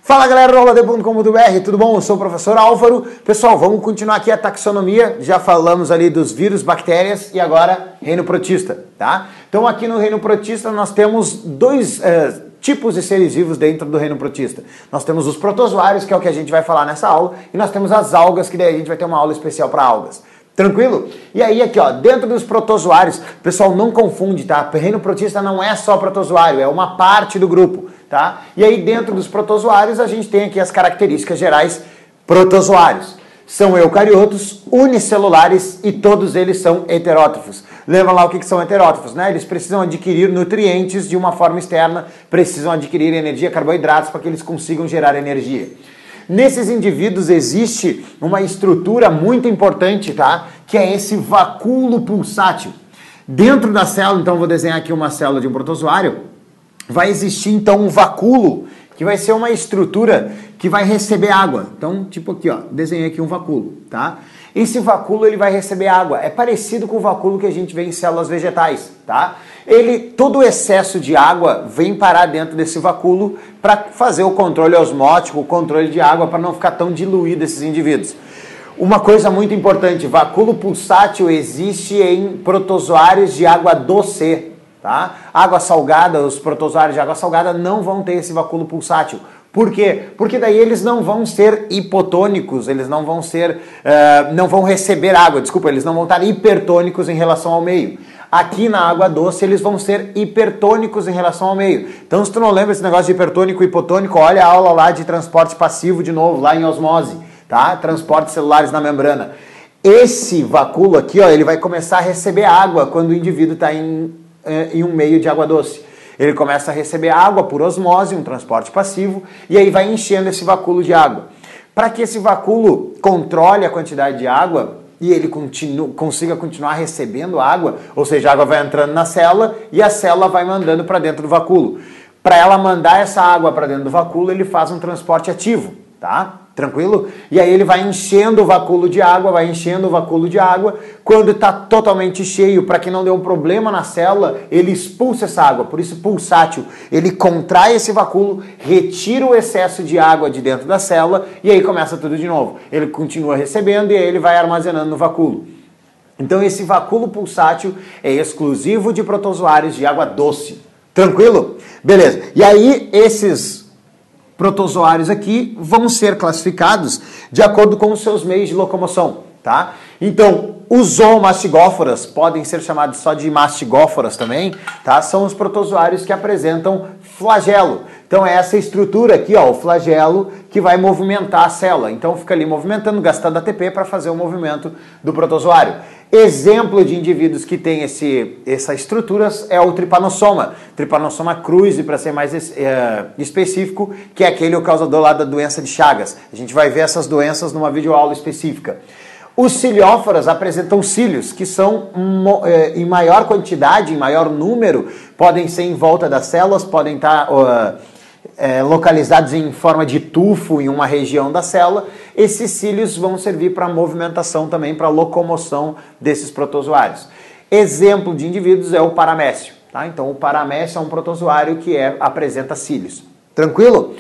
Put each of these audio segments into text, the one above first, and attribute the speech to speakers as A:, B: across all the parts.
A: Fala galera do aulade.com.br, tudo bom? Eu sou o professor Álvaro. Pessoal, vamos continuar aqui a taxonomia. Já falamos ali dos vírus, bactérias e agora reino protista, tá? Então aqui no reino protista nós temos dois tipos de seres vivos dentro do reino protista. Nós temos os protozoários, que é o que a gente vai falar nessa aula, e nós temos as algas, que daí a gente vai ter uma aula especial para algas. Tranquilo? E aí aqui, ó, dentro dos protozoários, pessoal, não confunde, tá? O reino protista não é só protozoário, é uma parte do grupo, tá? E aí dentro dos protozoários a gente tem aqui as características gerais protozoários. São eucariotos, unicelulares e todos eles são heterótrofos. Lembra lá o que são heterótrofos, né? Eles precisam adquirir nutrientes de uma forma externa, precisam adquirir energia, carboidratos para que eles consigam gerar energia. Nesses indivíduos existe uma estrutura muito importante, tá? Que é esse vacúolo pulsátil. Dentro da célula, então vou desenhar aqui uma célula de um protozoário, vai existir então um vacúolo, que vai ser uma estrutura que vai receber água. Então, tipo aqui, ó, desenhei aqui um vacúolo, tá? Esse vacúolo ele vai receber água. É parecido com o vacúolo que a gente vê em células vegetais, tá? Todo o excesso de água vem parar dentro desse vacúolo para fazer o controle osmótico, o controle de água, para não ficar tão diluído esses indivíduos. Uma coisa muito importante, vacúolo pulsátil existe em protozoários de água doce, tá? Água salgada, os protozoários de água salgada não vão ter esse vacúolo pulsátil. Por quê? Porque daí eles não vão ser hipotônicos, eles não vão ser, não vão receber água, desculpa, eles não vão estar hipertônicos em relação ao meio. Aqui na água doce eles vão ser hipertônicos em relação ao meio. Então se tu não lembra esse negócio de hipertônico e hipotônico, olha a aula lá de transporte passivo de novo, lá em osmose, tá? Transportes celulares na membrana. Esse vacúolo aqui, ó, ele vai começar a receber água quando o indivíduo está em um meio de água doce. Ele começa a receber água por osmose, um transporte passivo, e aí vai enchendo esse vacúolo de água. Para que esse vacúolo controle a quantidade de água e ele consiga continuar recebendo água, ou seja, a água vai entrando na célula e a célula vai mandando para dentro do vacúolo. Para ela mandar essa água para dentro do vacúolo, ele faz um transporte ativo, tá? Tranquilo? E aí ele vai enchendo o vacúolo de água, quando está totalmente cheio, para que não dê um problema na célula, ele expulsa essa água, por isso pulsátil. Ele contrai esse vacúolo, retira o excesso de água de dentro da célula e aí começa tudo de novo. Ele continua recebendo e aí ele vai armazenando no vacúolo. Então esse vacúolo pulsátil é exclusivo de protozoários de água doce. Tranquilo? Beleza. E aí esses protozoários aqui vão ser classificados de acordo com os seus meios de locomoção, tá? Então, os zoomastigóforas, podem ser chamados só de mastigóforas também, tá? São os protozoários que apresentam flagelo. Então, é essa estrutura aqui, ó, o flagelo, que vai movimentar a célula. Então, fica ali movimentando, gastando ATP para fazer o movimento do protozoário. Exemplo de indivíduos que tem essa estrutura é o Trypanosoma cruzi, para ser mais específico, que é aquele o causador lá da doença de Chagas. A gente vai ver essas doenças numa videoaula específica. Os cilióforas apresentam cílios, que são em maior quantidade, em maior número, podem ser em volta das células, podem estar localizados em forma de tufo em uma região da célula. Esses cílios vão servir para movimentação também, para locomoção desses protozoários. Exemplo de indivíduos é o paramécio, tá? Então o paramécio é um protozoário que apresenta cílios. Tranquilo?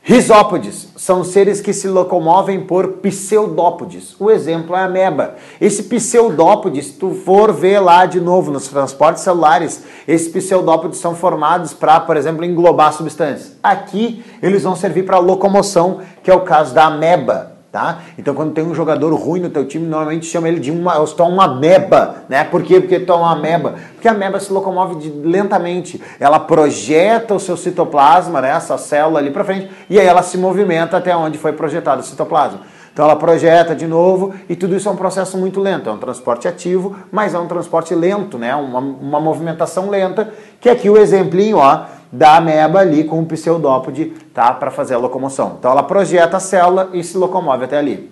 A: Risópodes são seres que se locomovem por pseudópodes. O exemplo é a ameba. Esse pseudópodes, se tu for ver lá de novo nos transportes celulares, esses pseudópodes são formados para, por exemplo, englobar substâncias. Aqui eles vão servir para locomoção, que é o caso da ameba, tá? Então quando tem um jogador ruim no teu time, normalmente chama ele de uma ameba, né? Por quê? Porque tu é uma ameba. Porque a ameba se locomove lentamente. Ela projeta o seu citoplasma, né? Essa célula ali para frente, e aí ela se movimenta até onde foi projetado o citoplasma. Então ela projeta de novo e tudo isso é um processo muito lento. É um transporte ativo, mas é um transporte lento, né? Uma movimentação lenta, que aqui o exemplinho, ó, da ameba ali com o pseudópode, tá? Para fazer a locomoção. Então ela projeta a célula e se locomove até ali.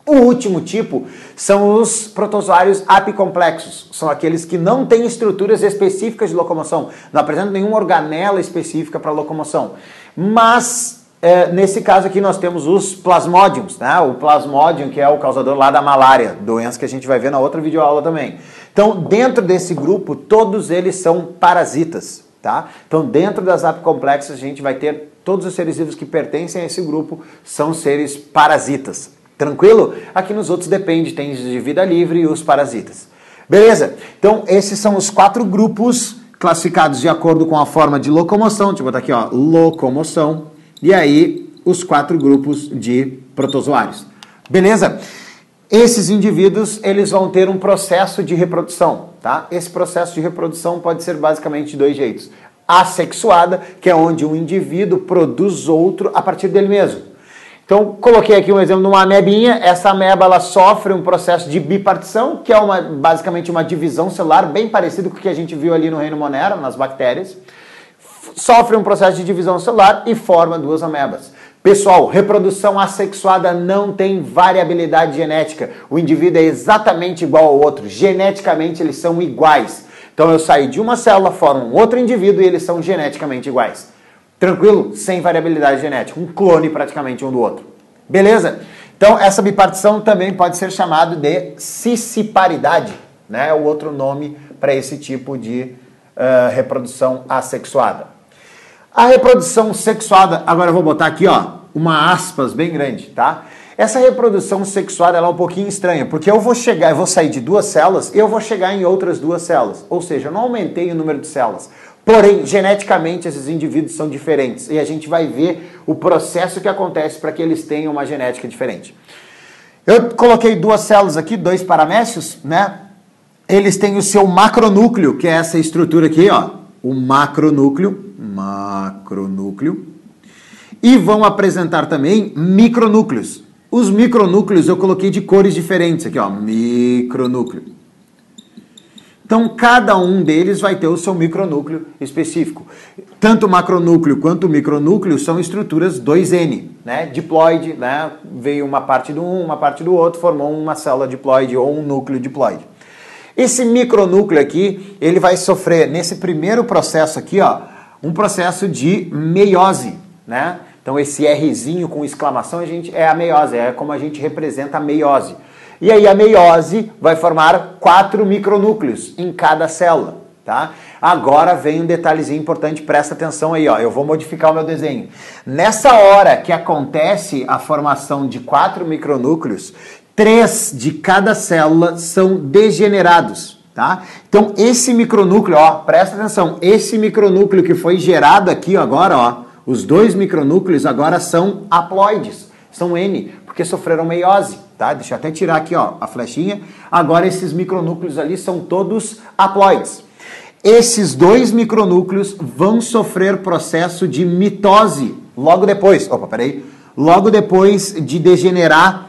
A: O último tipo são os protozoários apicomplexos. São aqueles que não têm estruturas específicas de locomoção, não apresentam nenhuma organela específica para locomoção. Mas nesse caso aqui nós temos os plasmódiums, né? O plasmódium, que é o causador lá da malária, doença que a gente vai ver na outra videoaula também. Então, dentro desse grupo, todos eles são parasitas, tá? Então, dentro das apicomplexas, a gente vai ter Todos os seres vivos que pertencem a esse grupo são seres parasitas. Tranquilo? Aqui nos outros depende, tem os de vida livre e os parasitas. Beleza? Então, esses são os 4 grupos classificados de acordo com a forma de locomoção. Deixa eu botar aqui, ó, locomoção. E aí, os 4 grupos de protozoários. Beleza? Esses indivíduos, eles vão ter um processo de reprodução, tá? Esse processo de reprodução pode ser basicamente de 2 jeitos. Assexuada, que é onde um indivíduo produz outro a partir dele mesmo. Então, coloquei aqui um exemplo de uma amebinha. Essa ameba, ela sofre um processo de bipartição, que é basicamente uma divisão celular, bem parecido com o que a gente viu ali no reino Monera, nas bactérias. Sofre um processo de divisão celular e forma 2 amebas. Pessoal, reprodução assexuada não tem variabilidade genética. O indivíduo é exatamente igual ao outro. Geneticamente, eles são iguais. Então, eu saio de uma célula, formo um outro indivíduo e eles são geneticamente iguais. Tranquilo? Sem variabilidade genética. Um clone praticamente um do outro. Beleza? Então, essa bipartição também pode ser chamada de cisciparidade, né? É o outro nome para esse tipo de reprodução assexuada. A reprodução sexuada, agora eu vou botar aqui, ó, uma aspas bem grande, tá? Essa reprodução sexuada, ela é um pouquinho estranha, porque eu vou sair de 2 células e eu vou chegar em outras 2 células. Ou seja, eu não aumentei o número de células. Porém, geneticamente, esses indivíduos são diferentes. E a gente vai ver o processo que acontece para que eles tenham uma genética diferente. Eu coloquei 2 células aqui, 2 paramécios, né? Eles têm o seu macronúcleo, que é essa estrutura aqui, ó. O macronúcleo. E vão apresentar também micronúcleos. Os micronúcleos eu coloquei de cores diferentes aqui, ó. Micronúcleo. Então, cada um deles vai ter o seu micronúcleo específico. Tanto o macronúcleo quanto o micronúcleo são estruturas 2N, né? Diploide, né? Veio uma parte do um, uma parte do outro, formou uma célula diploide ou um núcleo diploide. Esse micronúcleo aqui, ele vai sofrer, nesse primeiro processo aqui, ó, um processo de meiose, né? Então, esse Rzinho com exclamação é a meiose, é como a gente representa a meiose. E aí a meiose vai formar 4 micronúcleos em cada célula, tá? Agora vem um detalhezinho importante, presta atenção aí, ó. Eu vou modificar o meu desenho. Nessa hora que acontece a formação de 4 micronúcleos, 3 de cada célula são degenerados, tá? Então esse micronúcleo, ó, presta atenção, esse micronúcleo que foi gerado aqui agora, ó, os 2 micronúcleos agora são haploides, são N, porque sofreram meiose. Tá? Deixa eu até tirar aqui, ó, a flechinha. Agora esses micronúcleos ali são todos haploides. Esses 2 micronúcleos vão sofrer processo de mitose logo depois. Logo depois de degenerar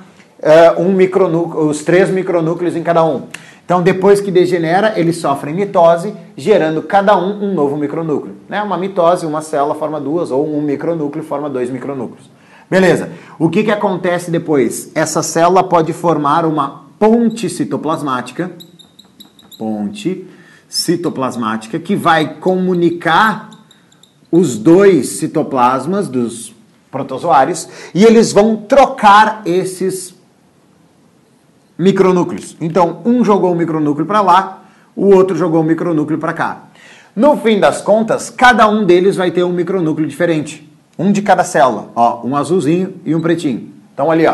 A: os 3 micronúcleos em cada um. Então, depois que degenera, eles sofrem mitose, gerando cada um novo micronúcleo. Né? Uma mitose, uma célula forma 2, ou um micronúcleo forma 2 micronúcleos. Beleza. O que acontece depois? Essa célula pode formar uma ponte citoplasmática, que vai comunicar os 2 citoplasmas dos protozoários e eles vão trocar esses micronúcleos. Então, um jogou um micronúcleo para lá, o outro jogou um micronúcleo para cá. No fim das contas, cada um deles vai ter um micronúcleo diferente. Um de cada célula, ó, um azulzinho e um pretinho. Então ali, ó,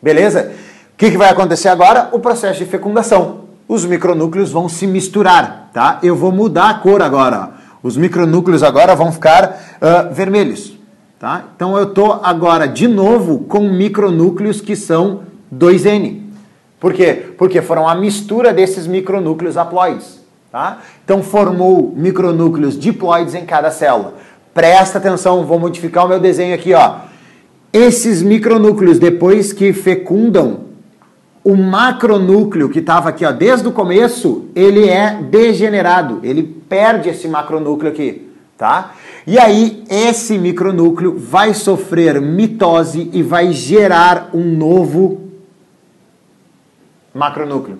A: beleza? O que vai acontecer agora? O processo de fecundação. Os micronúcleos vão se misturar, tá? Eu vou mudar a cor agora, ó. Os micronúcleos agora vão ficar vermelhos, tá? Então eu tô agora de novo com micronúcleos que são 2N. Por quê? Porque foram a mistura desses micronúcleos haploides, tá? Então formou micronúcleos diploides em cada célula. Presta atenção, vou modificar o meu desenho aqui, ó. Esses micronúcleos, depois que fecundam, o macronúcleo que estava aqui, ó, desde o começo, ele é degenerado. Ele perde esse macronúcleo aqui, tá? E aí, esse micronúcleo vai sofrer mitose e vai gerar um novo macronúcleo.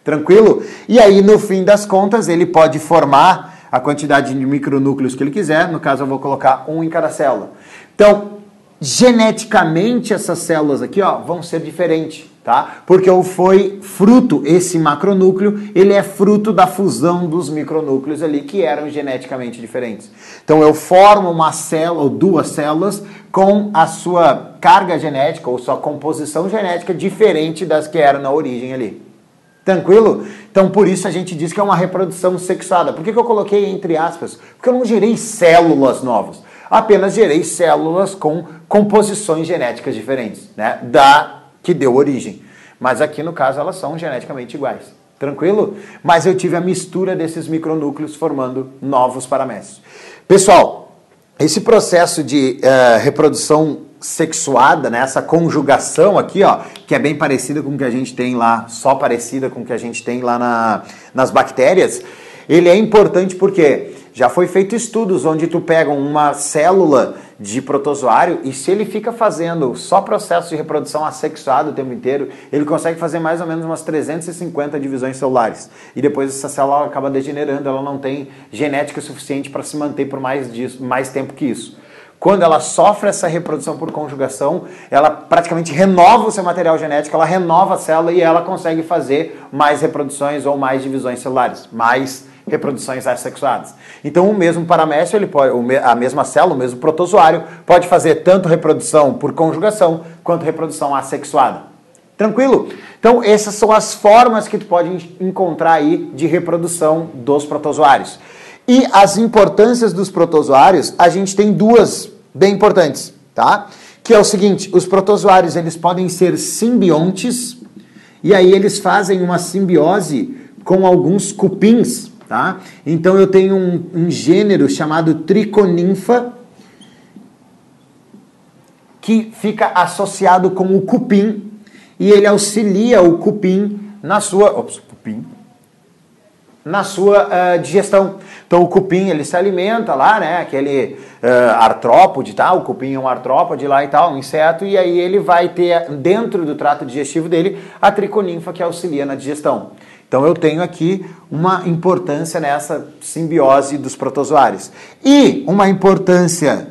A: Tranquilo? E aí, no fim das contas, ele pode formar a quantidade de micronúcleos que ele quiser. No caso, eu vou colocar um em cada célula. Então, geneticamente, essas células aqui, ó, vão ser diferentes, tá? Porque foi fruto, esse macronúcleo, ele é fruto da fusão dos micronúcleos ali que eram geneticamente diferentes. Então eu formo uma célula ou duas células com a sua carga genética ou sua composição genética diferente das que eram na origem ali. Tranquilo? Então por isso a gente diz que é uma reprodução sexuada. Por que eu coloquei entre aspas? Porque eu não gerei células novas. Apenas gerei células com composições genéticas diferentes, né? Da que deu origem. Mas aqui no caso elas são geneticamente iguais. Tranquilo? Mas eu tive a mistura desses micronúcleos formando novos paramécios. Pessoal, esse processo de reprodução sexuada, né, essa conjugação aqui, ó, que é bem parecida com o que a gente tem lá, só parecida com o que a gente tem lá nas bactérias, ele é importante porque já foi feito estudos onde tu pega uma célula de protozoário e se ele fica fazendo só processo de reprodução assexuado o tempo inteiro, ele consegue fazer mais ou menos umas 350 divisões celulares. E depois essa célula acaba degenerando, ela não tem genética suficiente para se manter por mais tempo que isso. Quando ela sofre essa reprodução por conjugação, ela praticamente renova o seu material genético, ela renova a célula e ela consegue fazer mais reproduções ou mais divisões celulares, mais reproduções assexuadas. Então o mesmo paramécio, a mesma célula, o mesmo protozoário, pode fazer tanto reprodução por conjugação quanto reprodução assexuada. Tranquilo? Então essas são as formas que tu pode encontrar aí de reprodução dos protozoários. E as importâncias dos protozoários, a gente tem duas bem importantes, tá? Que é o seguinte, os protozoários, eles podem ser simbiontes, e aí eles fazem uma simbiose com alguns cupins, tá? Então eu tenho um gênero chamado Triconinfa, que fica associado com o cupim, e ele auxilia o cupim na sua digestão. Então o cupim, ele se alimenta lá, né, aquele artrópode, tá? O cupim é um artrópode lá e tal, um inseto, e aí ele vai ter dentro do trato digestivo dele a triconinfa que auxilia na digestão. Então eu tenho aqui uma importância nessa simbiose dos protozoários. E uma importância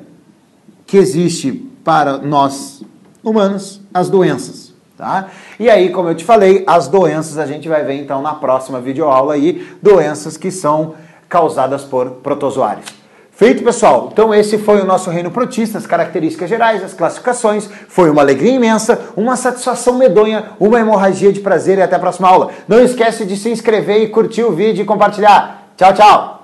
A: que existe para nós humanos, as doenças. Tá? E aí, como eu te falei, as doenças a gente vai ver então na próxima videoaula aí, doenças que são causadas por protozoários. Feito, pessoal? Então esse foi o nosso reino protista, as características gerais, as classificações. Foi uma alegria imensa, uma satisfação medonha, uma hemorragia de prazer e até a próxima aula. Não esquece de se inscrever e curtir o vídeo e compartilhar. Tchau, tchau!